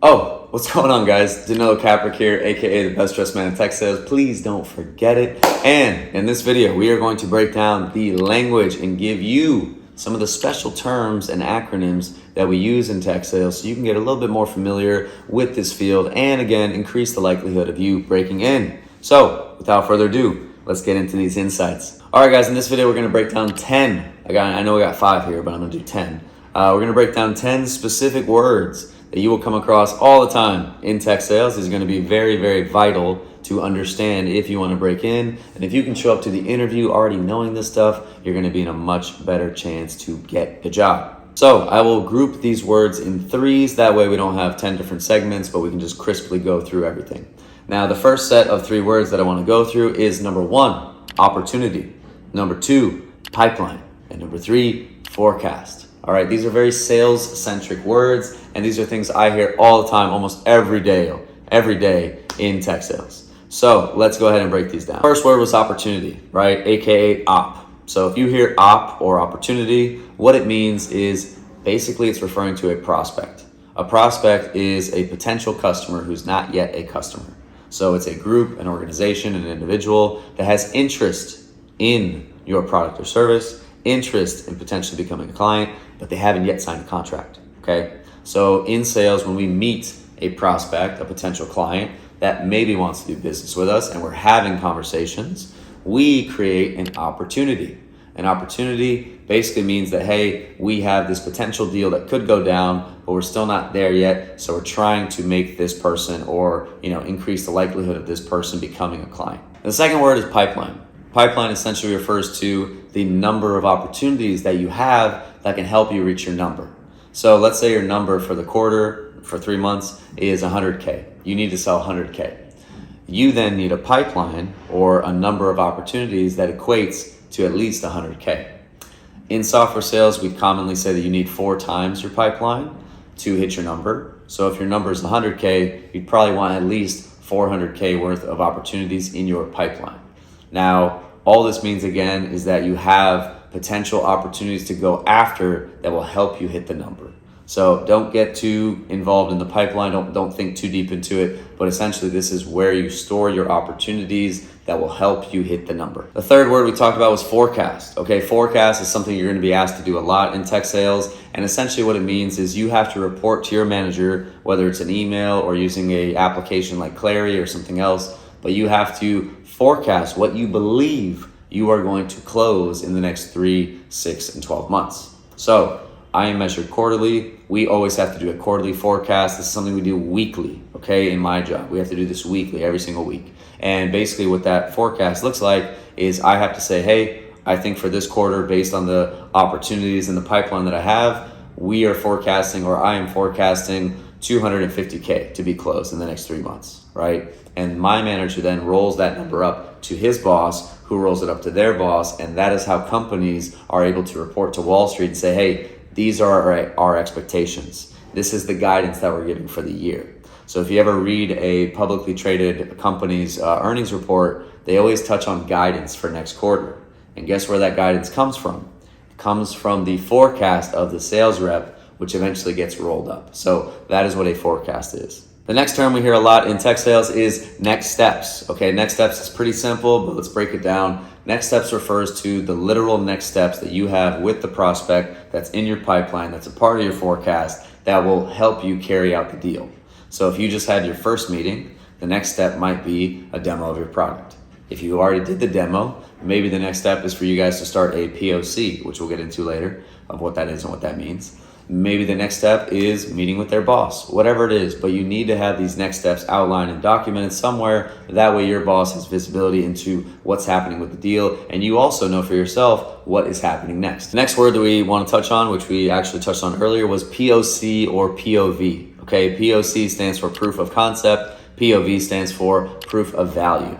Oh, what's going on, guys? Danilo Caprick here, aka the best dressed man in tech sales. Please don't forget it. And in this video, we are going to break down the language and give you some of the special terms and acronyms that we use in tech sales so you can get a little bit more familiar with this field and again, increase the likelihood of you breaking in. So without further ado, let's get into these insights. All right, guys, in this video, we're gonna break down 10. I know we got 5 here, but I'm gonna do 10. We're gonna break down 10 specific words that you will come across all the time in tech sales. Is going to be very, very vital to understand if you want to break in. And if you can show up to the interview already knowing this stuff, you're going to be in a much better chance to get the job. So I will group these words in 3s. That way we don't have 10 different segments, but we can just crisply go through everything. Now, the first set of 3 words that I want to go through is number 1, opportunity. Number 2, pipeline. And number 3, forecast. All right, these are very sales-centric words, and these are things I hear all the time, almost every day in tech sales. So let's go ahead and break these down. First word was opportunity, right? AKA op. So if you hear op or opportunity, what it means is basically it's referring to a prospect. A prospect is a potential customer who's not yet a customer. So it's a group, an organization, an individual that has interest in your product or service, interest in potentially becoming a client, but they haven't yet signed a contract, okay? So in sales, when we meet a prospect, a potential client that maybe wants to do business with us and we're having conversations, we create an opportunity. An opportunity basically means that, hey, we have this potential deal that could go down, but we're still not there yet. So we're trying to make this person or, increase the likelihood of this person becoming a client. And the second word is pipeline. Pipeline essentially refers to the number of opportunities that you have that can help you reach your number. So let's say your number for the quarter, for 3 months, is 100K. You need to sell 100K. You then need a pipeline or a number of opportunities that equates to at least 100K. In software sales, we commonly say that you need 4 times your pipeline to hit your number. So if your number is 100K, you'd probably want at least 400K worth of opportunities in your pipeline. Now, all this means again is that you have potential opportunities to go after that will help you hit the number. So don't get too involved in the pipeline, don't think too deep into it, but essentially this is where you store your opportunities that will help you hit the number. The third word we talked about was forecast. Okay, forecast is something you're gonna be asked to do a lot in tech sales, and essentially what it means is you have to report to your manager, whether it's an email or using an application like Clary or something else, but you have to forecast what you believe you are going to close in the next 3, 6, and 12 months. So I am measured quarterly. We always have to do a quarterly forecast. This is something we do weekly, okay, in my job. We have to do this weekly, every single week. And basically what that forecast looks like is I have to say, hey, I think for this quarter, based on the opportunities in the pipeline that I have, we are forecasting, or I am forecasting 250K to be closed in the next 3 months, right? And my manager then rolls that number up to his boss, who rolls it up to their boss, and that is how companies are able to report to Wall Street and say, hey, these are our expectations. This is the guidance that we're giving for the year. So if you ever read a publicly traded company's earnings report, they always touch on guidance for next quarter. And guess where that guidance comes from? It comes from the forecast of the sales rep, which eventually gets rolled up. So that is what a forecast is. The next term we hear a lot in tech sales is next steps. Okay, next steps is pretty simple, but let's break it down. Next steps refers to the literal next steps that you have with the prospect that's in your pipeline, that's a part of your forecast, that will help you carry out the deal. So if you just had your first meeting, the next step might be a demo of your product. If you already did the demo, maybe the next step is for you guys to start a POC, which we'll get into later of what that is and what that means. Maybe the next step is meeting with their boss, whatever it is, but you need to have these next steps outlined and documented somewhere. That way your boss has visibility into what's happening with the deal, and you also know for yourself what is happening next. The next word that we want to touch on, which we actually touched on earlier, was POC or POV. Okay, POC stands for proof of concept, POV stands for proof of value.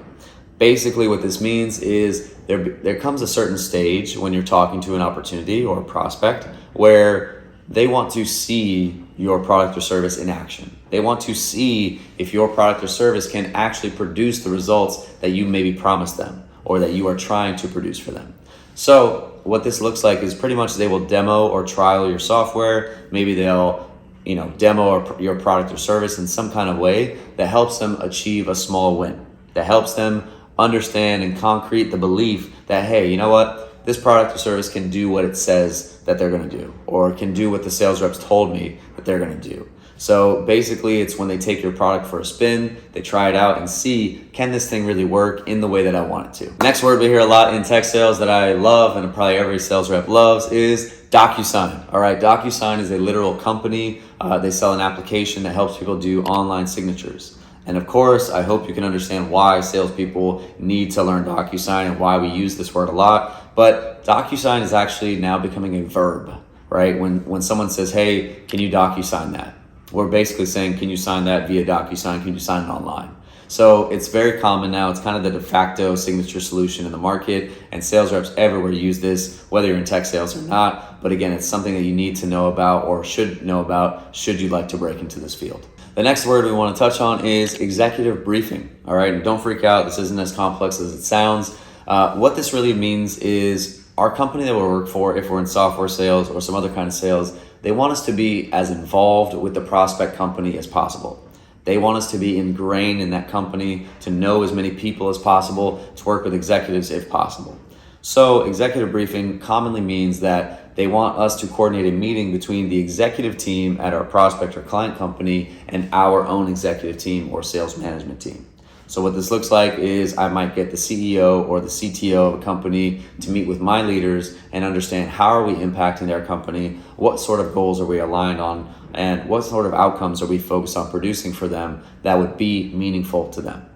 Basically what this means is there comes a certain stage when you're talking to an opportunity or a prospect where they want to see your product or service in action. They want to see if your product or service can actually produce the results that you maybe promised them or that you are trying to produce for them. So what this looks like is pretty much they will demo or trial your software. Maybe they'll demo your product or service in some kind of way that helps them achieve a small win, that helps them understand and concrete the belief that, hey, you know what? This product or service can do what it says that they're going to do, or can do what the sales reps told me that they're going to do. So basically, it's when they take your product for a spin, they try it out and see, can this thing really work in the way that I want it to? Next word we hear a lot in tech sales that I love, and probably every sales rep loves, is DocuSign. All right, DocuSign is a literal company. They sell an application that helps people do online signatures. And of course, I hope you can understand why salespeople need to learn DocuSign and why we use this word a lot. But DocuSign is actually now becoming a verb, right? When someone says, hey, can you DocuSign that? We're basically saying, can you sign that via DocuSign? Can you sign it online? So it's very common now. It's kind of the de facto signature solution in the market, and sales reps everywhere use this, whether you're in tech sales or not. But again, it's something that you need to know about, or should know about, should you like to break into this field. The next word we want to touch on is executive briefing. All right, and don't freak out. This isn't as complex as it sounds. What this really means is our company that we work for, if we're in software sales or some other kind of sales, they want us to be as involved with the prospect company as possible. They want us to be ingrained in that company, to know as many people as possible, to work with executives if possible. So executive briefing commonly means that they want us to coordinate a meeting between the executive team at our prospect or client company and our own executive team or sales management team. So what this looks like is I might get the CEO or the CTO of a company to meet with my leaders and understand how are we impacting their company, what sort of goals are we aligned on, and what sort of outcomes are we focused on producing for them that would be meaningful to them.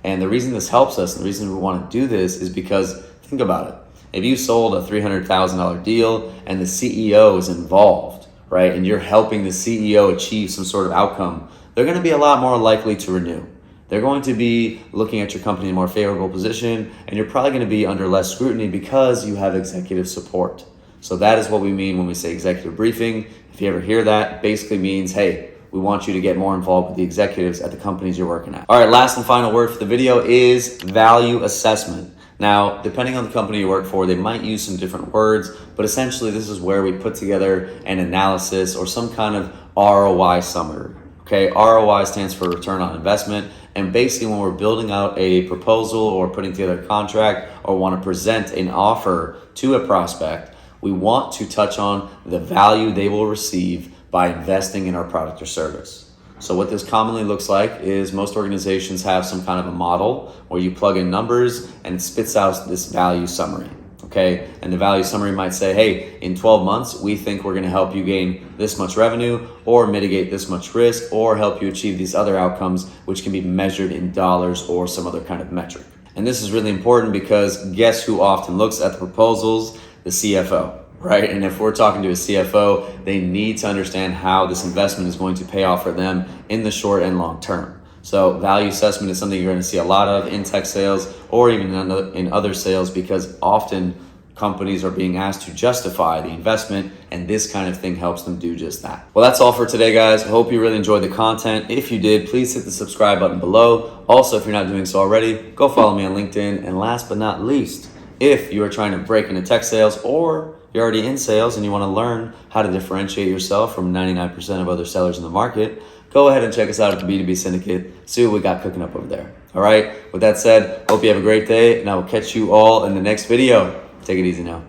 And the reason this helps us, and the reason we want to do this, is because think about it. If you sold a $300,000 deal and the CEO is involved, right, and you're helping the CEO achieve some sort of outcome, they're going to be a lot more likely to renew. They're going to be looking at your company in a more favorable position, and you're probably going to be under less scrutiny because you have executive support. So that is what we mean when we say executive briefing. If you ever hear that, it basically means, hey, we want you to get more involved with the executives at the companies you're working at. All right, last and final word for the video is value assessment. Now, depending on the company you work for, they might use some different words, but essentially this is where we put together an analysis or some kind of ROI summary. Okay, ROI stands for return on investment. And basically when we're building out a proposal or putting together a contract or want to present an offer to a prospect, we want to touch on the value they will receive by investing in our product or service. So what this commonly looks like is most organizations have some kind of a model where you plug in numbers and it spits out this value summary. Okay, and the value summary might say, hey, in 12 months, we think we're going to help you gain this much revenue or mitigate this much risk or help you achieve these other outcomes, which can be measured in dollars or some other kind of metric. And this is really important because guess who often looks at the proposals? The CFO, right? And if we're talking to a CFO, they need to understand how this investment is going to pay off for them in the short and long term. So value assessment is something you're going to see a lot of in tech sales or even in other sales, because often companies are being asked to justify the investment, and this kind of thing helps them do just that. Well, that's all for today, guys. I hope you really enjoyed the content. If you did, please hit the subscribe button below. Also, if you're not doing so already, go follow me on LinkedIn. And last but not least, if you are trying to break into tech sales or you're already in sales and you want to learn how to differentiate yourself from 99% of other sellers in the market, go ahead and check us out at the B2B Syndicate. See what we got cooking up over there. All right. With that said, hope you have a great day, and I will catch you all in the next video. Take it easy now.